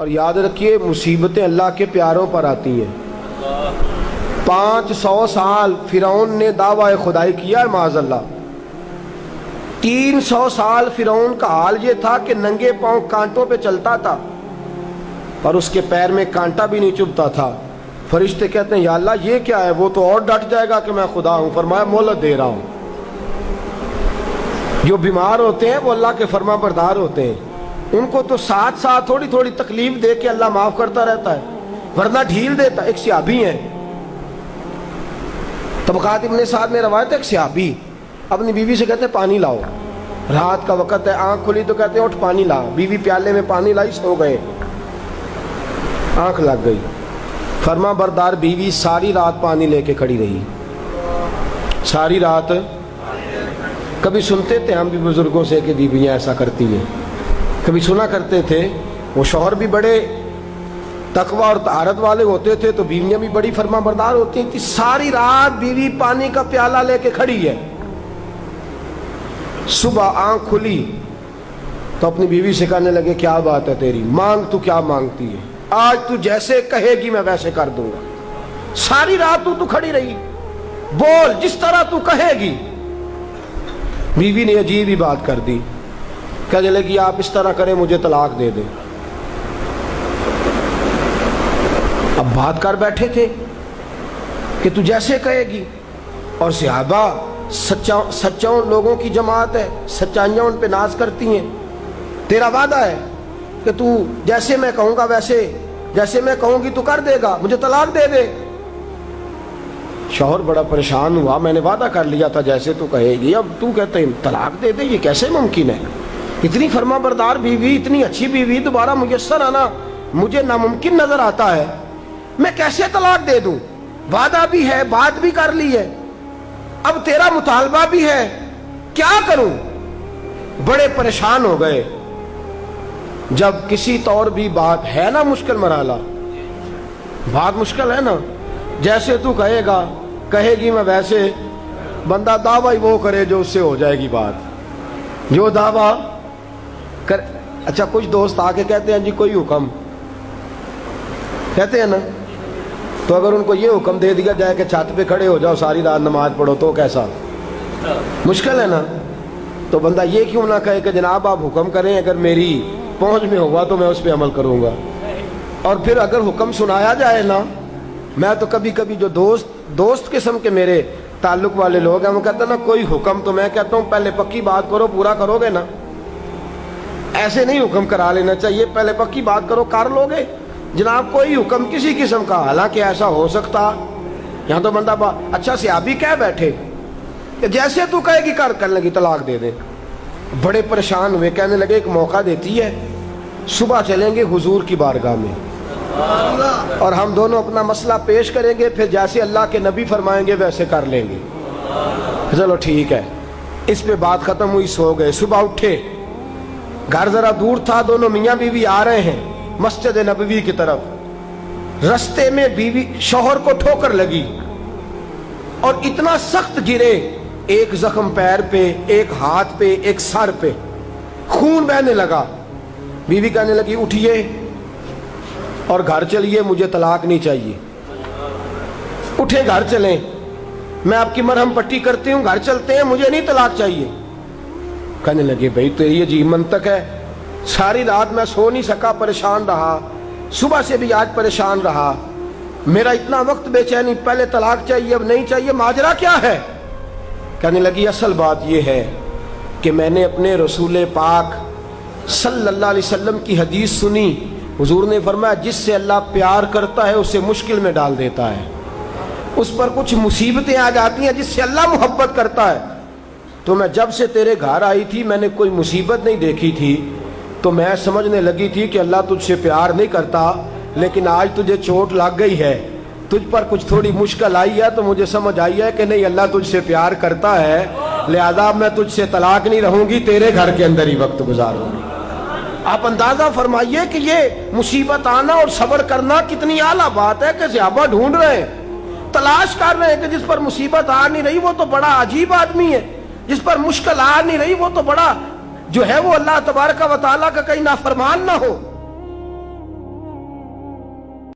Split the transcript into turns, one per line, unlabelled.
اور یاد رکھیے مصیبتیں اللہ کے پیاروں پر آتی ہیں۔ 500 سال فرعون نے دعویٰ خدائی کیا ہے معاذ اللہ۔ 300 سال فرعون کا حال یہ تھا کہ ننگے پاؤں کانٹوں پہ چلتا تھا اور اس کے پیر میں کانٹا بھی نہیں چبھتا تھا۔ فرشتے کہتے ہیں یا اللہ یہ کیا ہے؟ وہ تو اور ڈٹ جائے گا کہ میں خدا ہوں۔ فرمایا مہلت دے رہا ہوں۔ جو بیمار ہوتے ہیں وہ اللہ کے فرما بردار ہوتے ہیں، ان کو تو ساتھ ساتھ تھوڑی تھوڑی تکلیف دے کے اللہ معاف کرتا رہتا ہے، ورنہ ڈھیل دیتا ہے۔ ایک صحابی ہیں، طبقات ابن سعد میں روایت ہے، ایک صحابی اپنی بیوی سے کہتے ہیں پانی لاؤ، رات کا وقت ہے، آنکھ کھلی تو کہتے ہیں اٹھ پانی لا۔ بیوی پیالے میں پانی لائی، سو گئے، آنکھ لگ گئی۔ فرما بردار بیوی ساری رات پانی لے کے کھڑی رہی، ساری رات۔ کبھی سنتے تھے ہم بھی بزرگوں سے کہ بیویاں ایسا کرتی ہیں، کبھی سنا کرتے تھے۔ وہ شوہر بھی بڑے تقوی اور طہارت والے ہوتے تھے تو بیویاں بھی بڑی فرما بردار ہوتی تھی۔ ساری رات بیوی پانی کا پیالہ لے کے کھڑی ہے، صبح آنکھ کھلی تو اپنی بیوی سے کہنے لگے کیا بات ہے تیری، مانگ تو کیا مانگتی ہے، آج تو جیسے کہے گی میں ویسے کر دوں گا۔ ساری رات تو کھڑی رہی، بول جس طرح تو کہے گی۔ بیوی نے عجیب ہی بات کر دی، کہنے لگی آپ اس طرح کریں مجھے طلاق دے دیں۔ اب بات کر بیٹھے تھے کہ تو جیسے کہے گی، اور صحابہ سچاؤں لوگوں کی جماعت ہے، سچائیاں ان پہ ناز کرتی ہیں۔ تیرا وعدہ ہے کہ تو جیسے میں کہوں گا ویسے، جیسے میں کہوں گی تو کر دے گا، مجھے طلاق دے دے۔ شوہر بڑا پریشان ہوا، میں نے وعدہ کر لیا تھا جیسے تو کہے گی، اب تو کہتے ہیں طلاق دے دے، یہ کیسے ممکن ہے؟ اتنی فرما بردار بیوی، اتنی اچھی بیوی دوبارہ میسر آنا مجھے ناممکن نظر آتا ہے۔ میں کیسے طلاق دے دوں؟ وعدہ بھی ہے، بات بھی کر لی ہے، اب تیرا مطالبہ بھی ہے، کیا کروں؟ بڑے پریشان ہو گئے۔ جب کسی طور بھی بات ہے نا مشکل مرحلہ، بات مشکل ہے نا، جیسے تو کہے گا کہے گی میں ویسے، بندہ دعویٰ وہ کرے جو اس سے ہو جائے گی بات، جو دعویٰ کر۔ اچھا کچھ دوست آ کے کہتے ہیں جی کوئی حکم، کہتے ہیں نا، تو اگر ان کو یہ حکم دے دیا جائے کہ چھت پہ کھڑے ہو جاؤ ساری رات نماز پڑھو تو کیسا؟ مشکل ہے نا۔ تو بندہ یہ کیوں نہ کہے کہ جناب آپ حکم کریں، اگر میری پہنچ میں ہوگا تو میں اس پہ عمل کروں گا۔ اور پھر اگر حکم سنایا جائے نا، میں تو کبھی کبھی جو دوست قسم کے میرے تعلق والے لوگ ہیں وہ کہتے ہیں نا کوئی حکم، تو میں کہتا ہوں پہلے پکی بات کرو، پورا کرو گے نا، ایسے نہیں حکم کرا لینا چاہیے، پہلے پکی بات کرو، کر لو گے جناب کوئی حکم کسی قسم کا۔ حالانکہ ایسا ہو سکتا، یہاں تو بندہ اچھا صحابی کہہ بیٹھے کہ جیسے تو کہے گی کر لگی طلاق دے دے۔ بڑے پریشان ہوئے، کہنے لگے ایک موقع دیتی ہے، صبح چلیں گے حضور کی بارگاہ میں اور ہم دونوں اپنا مسئلہ پیش کریں گے، پھر جیسے اللہ کے نبی فرمائیں گے ویسے کر لیں گے۔ چلو ٹھیک ہے، اس پہ بات ختم ہوئی، سو گئے۔ صبح اٹھے، گھر ذرا دور تھا، دونوں میاں بیوی آ رہے ہیں مسجد نبوی کی طرف۔ رستے میں بیوی شوہر کو ٹھوکر لگی اور اتنا سخت گرے، ایک زخم پیر پہ، ایک ہاتھ پہ، ایک سر پہ، خون بہنے لگا۔ بیوی کہنے لگی اٹھیے اور گھر چلیے، مجھے طلاق نہیں چاہیے۔ اٹھے، گھر چلیں، میں آپ کی مرہم پٹی کرتی ہوں، گھر چلتے ہیں، مجھے نہیں طلاق چاہیے۔ کہنے لگے بھائی تیری عجیب منطق ہے، ساری رات میں سو نہیں سکا، پریشان رہا، صبح سے بھی آج پریشان رہا، میرا اتنا وقت بے چینی، پہلے طلاق چاہیے اب نہیں چاہیے، ماجرا کیا ہے؟ کہنے لگی اصل بات یہ ہے کہ میں نے اپنے رسول پاک صلی اللہ علیہ وسلم کی حدیث سنی، حضور نے فرمایا جس سے اللہ پیار کرتا ہے اسے مشکل میں ڈال دیتا ہے، اس پر کچھ مصیبتیں آ جاتی ہیں جس سے اللہ محبت کرتا ہے۔ تو میں جب سے تیرے گھر آئی تھی میں نے کوئی مصیبت نہیں دیکھی تھی، تو میں سمجھنے لگی تھی کہ اللہ تجھ سے پیار نہیں کرتا، لیکن آج تجھے چوٹ لگ گئی ہے، تجھ پر کچھ تھوڑی مشکل آئی ہے، تو مجھے سمجھ آئی ہے کہ نہیں اللہ تجھ سے پیار کرتا ہے، لہذا میں تجھ سے طلاق نہیں رہوں گی، تیرے گھر کے اندر ہی وقت گزاروں گی۔ آپ اندازہ فرمائیے کہ یہ مصیبت آنا اور صبر کرنا کتنی اعلیٰ بات ہے کہ صحابہ ڈھونڈ رہے ہیں، تلاش کر رہے ہیں کہ جس پر مصیبت آ نہیں رہی وہ تو بڑا عجیب آدمی ہے، جس پر مشکل آ نہیں رہی وہ تو بڑا جو ہے وہ اللہ تبارک و تعالیٰ کا کہیں نافرمان نہ ہو۔